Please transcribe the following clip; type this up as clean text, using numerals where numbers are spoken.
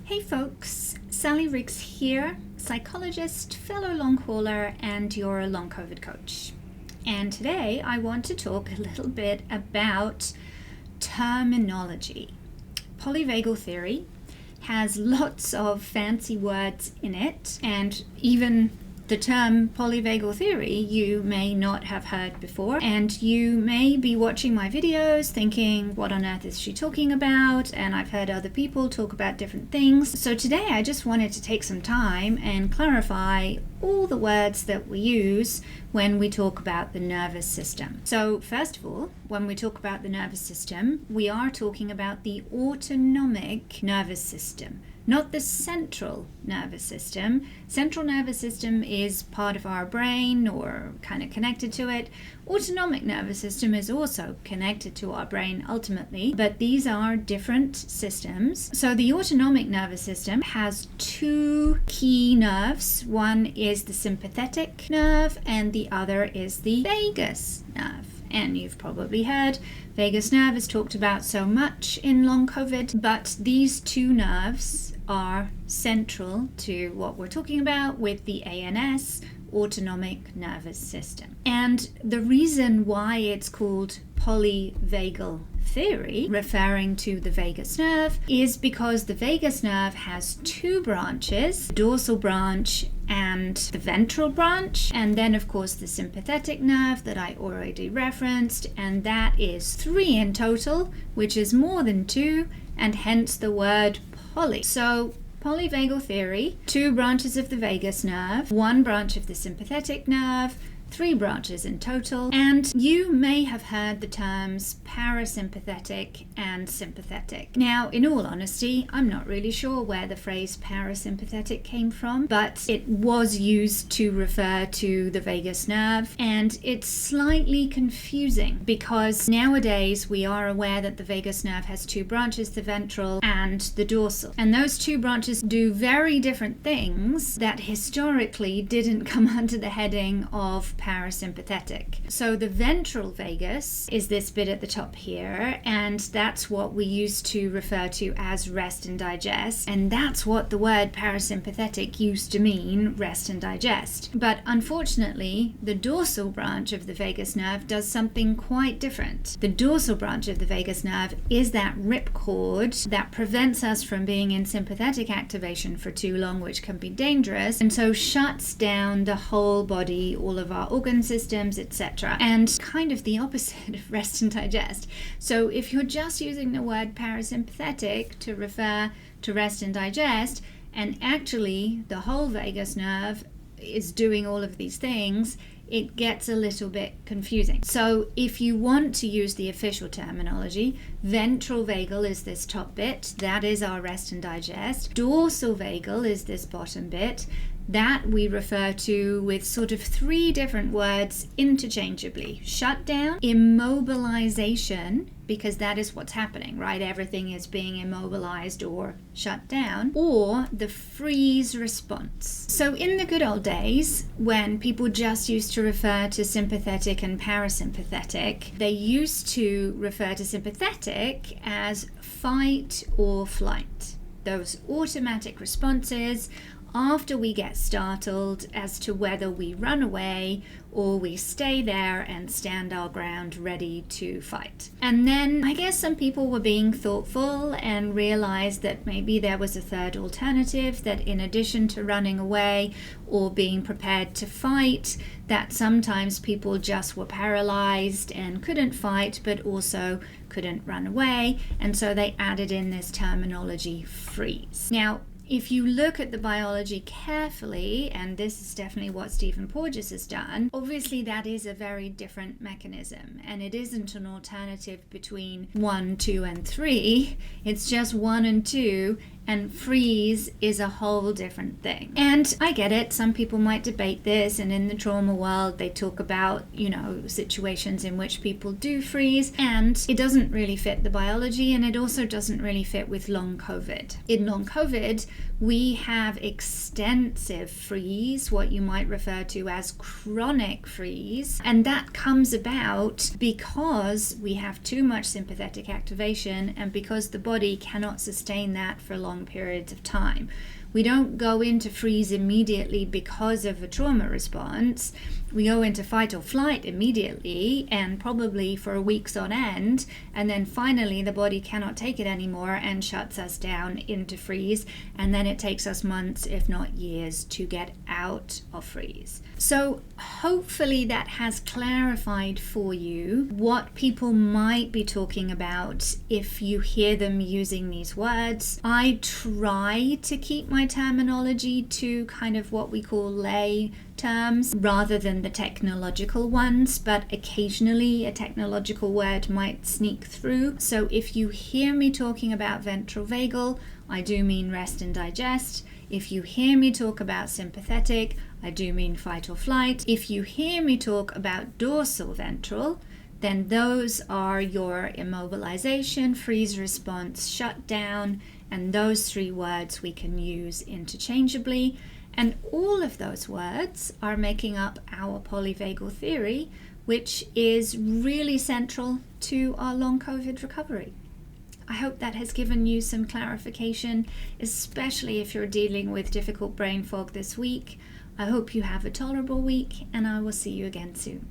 Hey folks, Sally Riggs here, psychologist, fellow long hauler, and your long COVID coach. And today I want to talk a little bit about terminology. Polyvagal theory has lots of fancy words in it, and even the term polyvagal theory you may not have heard before, and you may be watching my videos thinking, what on earth is she talking about? And I've heard other people talk about different things. So today I just wanted to take some time and clarify all the words that we use when we talk about the nervous system. So first of all, when we talk about the nervous system, we are talking about the autonomic nervous system, not the central nervous system. Central nervous system is part of our brain or kind of connected to it. Autonomic nervous system is also connected to our brain ultimately, but these are different systems. So the autonomic nervous system has two key nerves. One is the sympathetic nerve and the other is the vagus nerve. And you've probably heard vagus nerve is talked about so much in long COVID, but these two nerves are central to what we're talking about with the ANS, autonomic nervous system. And the reason why it's called polyvagal theory, referring to the vagus nerve, is because the vagus nerve has two branches, the dorsal branch and the ventral branch, and then of course the sympathetic nerve that I already referenced, and that is 3 in total, which is more than 2, and hence the word poly. So polyvagal theory, 2 branches of the vagus nerve, 1 branch of the sympathetic nerve, 3 branches in total, and you may have heard the terms parasympathetic and sympathetic. Now, in all honesty, I'm not really sure where the phrase parasympathetic came from, but it was used to refer to the vagus nerve, and it's slightly confusing because nowadays we are aware that the vagus nerve has 2 branches, the ventral and the dorsal, and those 2 branches do very different things that historically didn't come under the heading of parasympathetic. So the ventral vagus is this bit at the top here, and that's what we used to refer to as rest and digest, and that's what the word parasympathetic used to mean, rest and digest. But unfortunately, the dorsal branch of the vagus nerve does something quite different. The dorsal branch of the vagus nerve is that ripcord that prevents us from being in sympathetic activation for too long, which can be dangerous, and so shuts down the whole body, all of our organ systems, etc. And kind of the opposite of rest and digest. So if you're just using the word parasympathetic to refer to rest and digest, and actually the whole vagus nerve is doing all of these things, it gets a little bit confusing. So if you want to use the official terminology, ventral vagal is this top bit, that is our rest and digest. Dorsal vagal is this bottom bit, that we refer to with sort of 3 different words interchangeably. Shutdown, immobilization, because that is what's happening, right? Everything is being immobilized or shut down, or the freeze response. So in the good old days, when people just used to refer to sympathetic and parasympathetic, they used to refer to sympathetic as fight or flight. Those automatic responses after we get startled as to whether we run away or we stay there and stand our ground ready to fight. And then I guess some people were being thoughtful and realized that maybe there was a third alternative, that in addition to running away or being prepared to fight, that sometimes people just were paralyzed and couldn't fight but also couldn't run away, and so they added in this terminology freeze. Now, if you look at the biology carefully, and this is definitely what Stephen Porges has done, obviously that is a very different mechanism, and it isn't an alternative between 1, 2, and 3. It's just 1 and 2, and freeze is a whole different thing. And I get it, some people might debate this, and in the trauma world they talk about, situations in which people do freeze, and it doesn't really fit the biology, and it also doesn't really fit with long COVID. In long COVID, we have extensive freeze, what you might refer to as chronic freeze, and that comes about because we have too much sympathetic activation and because the body cannot sustain that for long long periods of time. We don't go into freeze immediately because of a trauma response. We go into fight or flight immediately and probably for weeks on end, and then finally the body cannot take it anymore and shuts us down into freeze, and then it takes us months, if not years, to get out of freeze. So hopefully that has clarified for you what people might be talking about if you hear them using these words. I try to keep my terminology to kind of what we call lay terms rather than the technological ones, but occasionally a technological word might sneak through. So if you hear me talking about ventral vagal, I do mean rest and digest. If you hear me talk about sympathetic, I do mean fight or flight. If you hear me talk about dorsal ventral, then those are your immobilization, freeze response, shutdown, and those three words we can use interchangeably. And all of those words are making up our polyvagal theory, which is really central to our long COVID recovery. I hope that has given you some clarification, especially if you're dealing with difficult brain fog this week. I hope you have a tolerable week, and I will see you again soon.